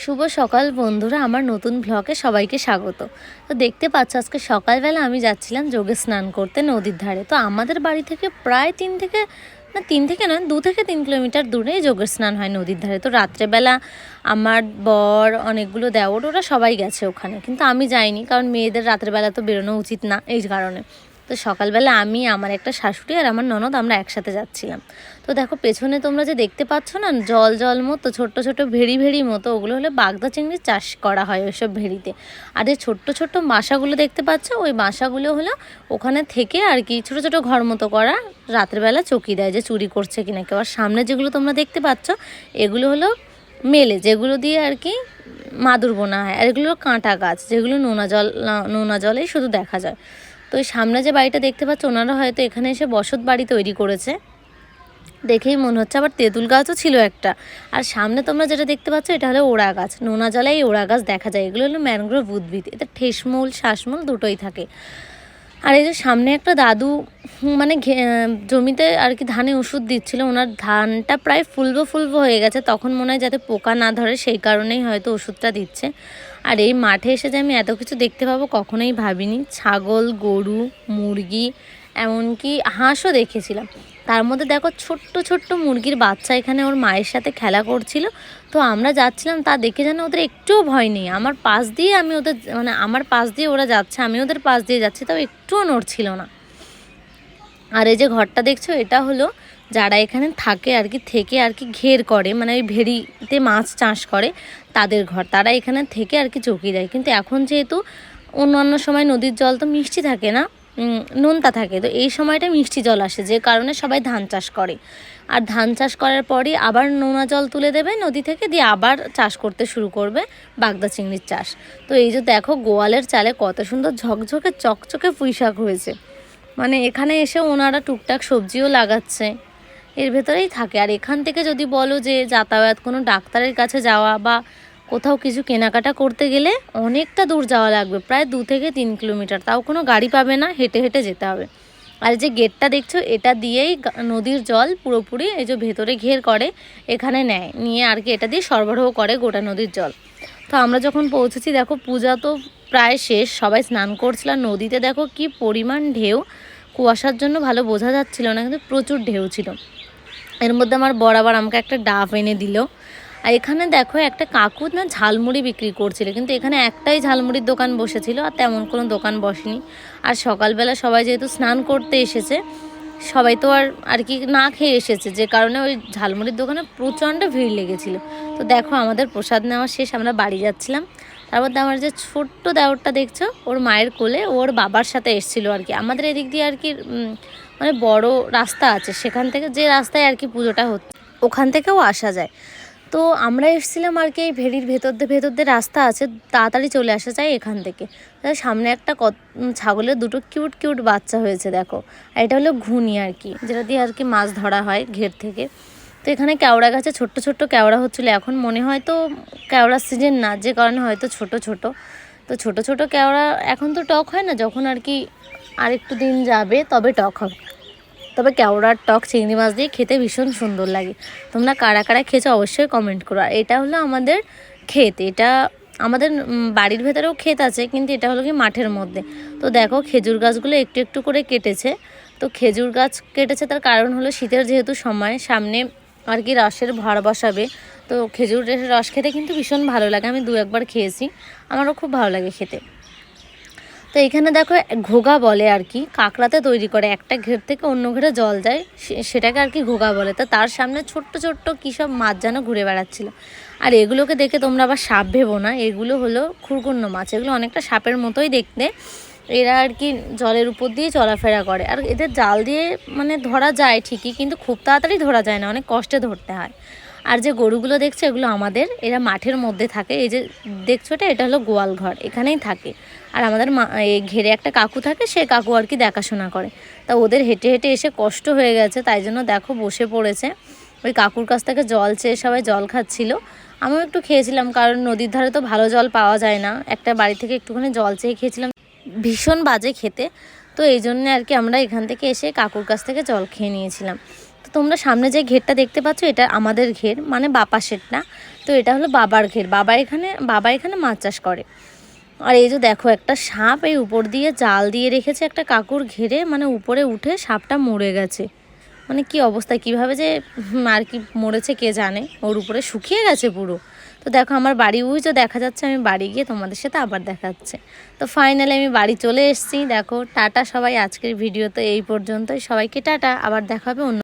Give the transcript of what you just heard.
শুভ সকাল বন্ধুরা, আমার নতুন ব্লগে সবাইকে স্বাগত। তো দেখতে পাচ্ছ আজকে সকালবেলা আমি যাচ্ছিলাম যোগে স্নান করতে নদীর ধারে। তো আমাদের বাড়ি থেকে প্রায় 2 থেকে 3 কিলোমিটার দূরে যোগের স্নান হয় নদীর ধারে। তো রাত্রেবেলা আমার বর, অনেকগুলো দেওর, ওরা সবাই গেছে ওখানে, কিন্তু আমি যাইনি, কারণ মেয়েদের রাত্রেবেলা তো বেরোনো উচিত না, এই কারণে। তো সকালবেলা আমি, আমার একটা শাশুড়ি আর আমার ননদ, আমরা একসাথে যাচ্ছিলাম। তো দেখো পেছনে তোমরা যে দেখতে পাচ্ছ না, জল জল মতো ছোট্ট ছোট্ট ভেড়ি মতো, ওগুলো হলো বাগদা চিংড়ির চাষ করা হয় ওইসব ভেড়িতে। আর এই ছোট্ট ছোট্ট বাসাগুলো দেখতে পাচ্ছ, ওই বাসাগুলো হলো ওখানে থেকে আর কি ছোটো ছোটো ঘর মতো করা, রাত্রেবেলা চকি দেয় যে চুরি করছে কিনা কেউ। আর সামনে যেগুলো তোমরা দেখতে পাচ্ছ, এগুলো হলো মেলে, যেগুলো দিয়ে আর কি মাদুর বোনা হয়। আর এগুলো কাঁটা গাছ, যেগুলো নোনা জলেই শুধু দেখা যায়। তো ওই সামনে যে বাড়িটা দেখতে পাচ্ছ, ওনারা হয়তো এখানে এসে বসত বাড়ি তৈরি করেছে, দেখেই মনে হচ্ছে। আবার তেঁতুল গাছও ছিল একটা। আর সামনে তোমরা যেটা দেখতে পাচ্ছ, এটা হলো ওড়া গাছ। নোনা জলে এই ওড়া গাছ দেখা যায়। এগুলো হলো ম্যানগ্রোভ উদ্ভিদ, এতে ঠেসমূল শ্বাসমূল দুটোই থাকে। আর এই যে সামনে একটা দাদু মানে জমিতে আর কি ধানে ওষুধ দিচ্ছিল, ওনার ধানটা প্রায় ফুলবো হয়ে গেছে, তখন মনে হয় যাতে পোকা না ধরে সেই কারণেই হয়তো ওষুধটা দিচ্ছে। আর এই মাঠে এসে যে আমি এত কিছু দেখতে পাবো কখনোই ভাবিনি। ছাগল, গরু, মুরগি, এমনকি হাঁসও দেখেছিলাম। তার মধ্যে দেখো ছোট্ট ছোট্ট মুরগির বাচ্চা এখানে ওর মায়ের সাথে খেলা করছিল। তো আমরা যাচ্ছিলাম, তা দেখে যেন ওদের একটুও ভয় নেই। আমার পাশ দিয়ে আমার পাশ দিয়ে ওরা যাচ্ছে, আমি ওদের পাশ দিয়ে যাচ্ছি, তাও একটুও নড়ছিল না। আর এই যে ঘরটা দেখছো, এটা হলো যারা এখানে থাকে আর কি, থেকে আর কি ঘের করে, মানে ওই ভেড়িতে মাছ চাষ করে তাদের ঘর, তারা এখানে থেকে আর কি চকি দেয়। কিন্তু এখন যেহেতু অন্যান্য সময় নদীর জল তো মিষ্টি থাকে না, নোনতা থাকে, তো এই সময়টা মিষ্টি জল আসে, যে কারণে সবাই ধান চাষ করে। আর ধান চাষ করার পরই আবার নোনা জল তুলে দেবে নদী থেকে, দিয়ে আবার চাষ করতে শুরু করবে বাগদা চিংড়ির চাষ। তো এই যে দেখো গোয়ালের চালে কত সুন্দর ঝকঝকে চকচকে পুঁইশাক হয়েছে। মানে এখানে এসে ওনারা টুকটাক সবজিও লাগাচ্ছে, এর ভেতরেই থাকে। আর এখান থেকে যদি বলো যে যাতায়াত, কোনো ডাক্তারের কাছে যাওয়া বা কোথাও কিছু কেনাকাটা করতে গেলে অনেকটা দূর যাওয়া লাগবে, প্রায় 2 থেকে 3 কিলোমিটার, তাও কোনো গাড়ি পাবে না, হেঁটে হেঁটে যেতে হবে। আর যে গেটটা দেখছো, এটা দিয়েই নদীর জল পুরোপুরি এই যে ভেতরে ঘের করে এখানে নিয়ে আর কি এটা দিয়ে সরবরাহ করে গোটা নদীর জল। তো আমরা যখন পৌঁছেছি, দেখো পূজা তো প্রায় শেষ, সবাই স্নান করছিল। আর নদীতে দেখো কি পরিমাণ ঢেউ, কুয়াশার জন্য ভালো বোঝা যাচ্ছিল না, কিন্তু প্রচুর ঢেউ ছিল। এর মধ্যে আমার বর আবার আমাকে একটা ডাব এনে দিল। আর এখানে দেখো একটা কাকু না ঝালমুড়ি বিক্রি করছিল, কিন্তু এখানে একটাই ঝালমুড়ির দোকান বসেছিল, আর তেমন কোনো দোকান বসেনি। আর সকালবেলা সবাই যেহেতু স্নান করতে এসেছে, সবাই তো আর কি না খেয়ে এসেছে, যে কারণে ওই ঝালমুড়ির দোকানে প্রচণ্ড ভিড় লেগেছিল। তো দেখো আমাদের প্রসাদ নেওয়া শেষ, আমরা বাড়ি যাচ্ছিলাম। তারপর আমার যে ছোট্ট দেওরটা দেখছো, ওর মায়ের কোলে ওর বাবার সাথে এসেছিলো আর কি। আমাদের এদিক দিয়ে আর কি মানে বড় রাস্তা আছে, সেখান থেকে যে রাস্তায় আর কি পুজোটা হচ্ছে, ওখান থেকেও আসা যায়। তো আমরা এসেছিলাম আর কি এই ভেড়ির ভেতর দিয়ে রাস্তা আছে, তাড়াতাড়ি চলে আসা যায় এখান থেকে। সামনে একটা ছাগলের দুটো কিউট বাচ্চা হয়েছে দেখো। আর এটা হলো ঘুনি আর কি, যেটা দিয়ে আর কি মাছ ধরা হয় ঘের থেকে। তো এখানে কেওড়া গাছে ছোট্ট কেওড়া হচ্ছিলো, এখন মনে হয় তো কেওড়ার সিজন না, যে কারণে হয়তো ছোট কেওড়া এখন তো টক হয় না, যখন আর কি আর একটু দিন যাবে তবে টক হবে। তবে কেওড়ার টক চিংড়ি মাছ দিয়ে খেতে ভীষণ সুন্দর লাগে। তোমরা কারা কারা খেয়েছো অবশ্যই কমেন্ট করো। আর এটা হলো আমাদের ক্ষেত, এটা আমাদের বাড়ির ভেতরেও ক্ষেত আছে, কিন্তু এটা হলো কি মাঠের মধ্যে। তো দেখো খেজুর গাছগুলো একটু করে কেটেছে। তো খেজুর গাছ কেটেছে তার কারণ হলো শীতের যেহেতু সময়, সামনে আর কি রসের ভাড় বসাবে। তো খেজুরের রস খেতে কিন্তু ভীষণ ভালো লাগে, আমি 2-1বার খেয়েছি, আমারও খুব ভালো লাগে খেতে। তো এখানে দেখো ঘোগা বলে আর কি, কাঁকড়াতে তৈরি করে, একটা ঘের থেকে অন্য ঘেরে জল যায়, সেটাকে আর কি ঘোগা বলে। তো তার সামনে ছোট্ট কী সব মাছ যেন ঘুরে বেড়াচ্ছিল। আর এগুলোকে দেখে তোমরা আবার সাপ ভেবো না, এগুলো হলো খুরকুন্ন মাছ, এগুলো অনেকটা সাপের মতোই দেখতে। এরা আর কি জলের উপর দিয়ে চলাফেরা করে, আর এদের জাল দিয়ে মানে ধরা যায় ঠিকই, কিন্তু খুব তাড়াতাড়ি ধরা যায় না, অনেক কষ্টে ধরতে হয়। আর যে গরুগুলো দেখছো, এগুলো আমাদের, এরা মাঠের মধ্যে থাকে। এই যে দেখছো এটা হলো গোয়াল ঘর, এখানেই থাকে। আর আমাদের এই ঘেরে একটা কাকু থাকে, সে কাকু আর কি দেখাশোনা করে। তা ওদের হেঁটে হেঁটে এসে কষ্ট হয়ে গেছে, তাই জন্য দেখো বসে পড়েছে। ওই কাকুর কাছ থেকে জল চেয়ে সবাই জল খাচ্ছিল, আমিও একটু খেয়েছিলাম, কারণ নদীর ধারে তো ভালো জল পাওয়া যায় না। একটা বাড়ি থেকে একটুখানি জল চেয়ে খেয়েছিলাম, ভীষণ বাজে খেতে। তো এই জন্যে আর কি আমরা এখান থেকে এসে কাকুর কাছ থেকে জল খেয়ে নিয়েছিলাম। তো তোমরা সামনে যে ঘেরটা দেখতে পাচ্ছ এটা আমাদের ঘের, মানে বাপাসের না। তো এটা হলো বাবার ঘের, বাবা এখানে মাছ চাষ করে। আর এই যে দেখো একটা সাপ এই উপর দিয়ে জাল দিয়ে রেখেছে একটা কাকুর ঘেরে, মানে উপরে উঠে সাপটা মরে গেছে। মানে কি অবস্থা, কিভাবে যে আর কি মরেছে কে জানে, ওর উপরে শুকিয়ে গেছে পুরো। তো দেখো আমার বাড়ি ওই যে দেখা যাচ্ছে, আমি বাড়ি গিয়ে তোমাদের সাথে আবার দেখা যাচ্ছে। তো ফাইনালি আমি বাড়ি চলে এসেছি। দেখো টাটা সবাই, আজকের ভিডিও তো এই পর্যন্তই, সবাইকে টাটা, আবার দেখা হবে অন্য